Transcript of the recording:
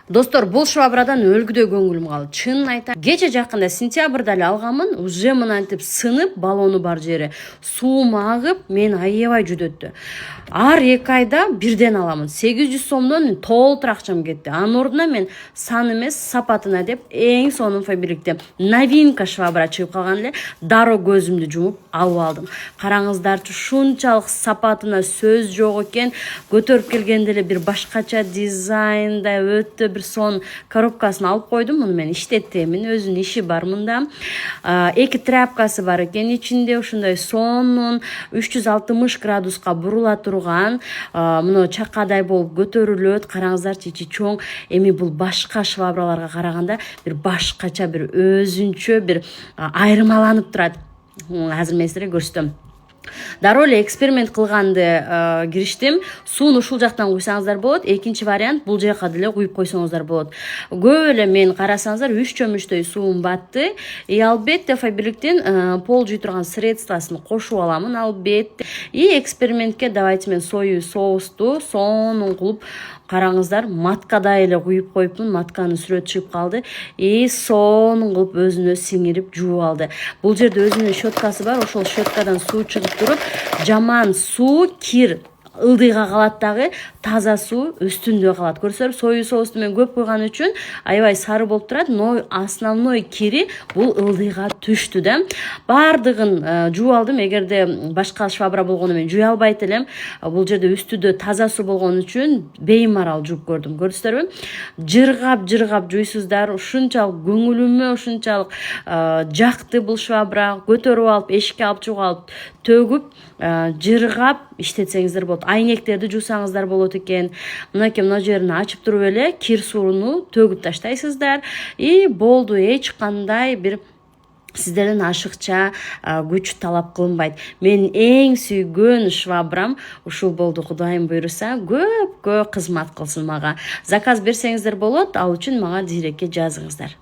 Достор, бул швабрадан өлгүдөй көңүлүм калды. Чынын айтам. Кече жакында сентябрда эле алганмын. Уже мынантип сынып, баллону бар жери суум агып, мен аябай жүдөттү. Ар 2 айда бирден аламын. 800 сомдон толтур акчам кетти. Анын ордуна мен сан эмес, сапатына деп эң сонун Фаберликтен новинка швабра чыгып калган эле, дароо көзүмдү жумуп алып алдым. Караңыздарчы, ушунчалык сапатына сөз жок экен. Көтөрүп келгенде эле бир башкача дизайнда өтө бир сонун коробкасын алып койдум. Муну мен иштетемин, өзүнүн иши бар мында. 2 тряпкасы бар экен ичинде, ушундай сонун 360 градуска бурула турган, мына чакадай болуп көтөрүлөт. Караңыздарчы, ичи чоң. Эми бул башка швабраларга караганда бир башкача, бир өзүнчө бир айырмаланып турат. Азыр мен силерге көрсөтөм. Дароо эле эксперимент кылганды кириштим. Сууну ушул жактан куйсаңыздар болот. Экинчи вариант бул жака деле куюп койсоңуздар болот. Көп эле мен карасаңыздар 3 чөмүчтөй суум батты. Албетте Фаберликтен пол жуй турган средствосын кошуп аламын, албетте. Экспериментке давайте мен союй соусту сонун кылып, караңыздар, маткадай эле куюп коюпмун. Матканын сүрөтү чыгып калды. Сонун кылып өзүнө сиңирип жууп алды. Бул жерде өзүнүн щеткасы бар. Ошол щеткадан суу чыгып туруп, жаман суу, кир ылдыйга калат дагы, таза суу үстүндө калат. Көрсөңүздөр, союй соусту мен көп койгон үчүн аябай сары болуп турат, но основной кири бул ылдыйга түштү да. Бардыгын жууп алдым. Эгерде башка швабра болгону мен жуй албайт элем. Бул жерде үстүдө таза суу болгон үчүн беймарал жууп көрдүм. Көрдүңүздөрбү? Жыргап жуйсуздар. Ушунчалык көңүлүмө ушунчалык жакты бул швабра. Көтөрүп алып, эшикке алып чыгып алып, төгүп, жыргап иштетсеңиздер болот. Айнектерди жуусаңыздар болот экен. Мынакей мына жерин ачып туруп эле кир сууну төгүп таштайсыздар. Болду, эч кандай бир сиздерден ашыкча күч талап кылынбайт. Мен эң сүйгөн швабрам ушул болду. Кудайым буйруса, көп кызмат кылсын мага. Заказ берсеңиздер болот, ал үчүн мага директке жазыңыздар.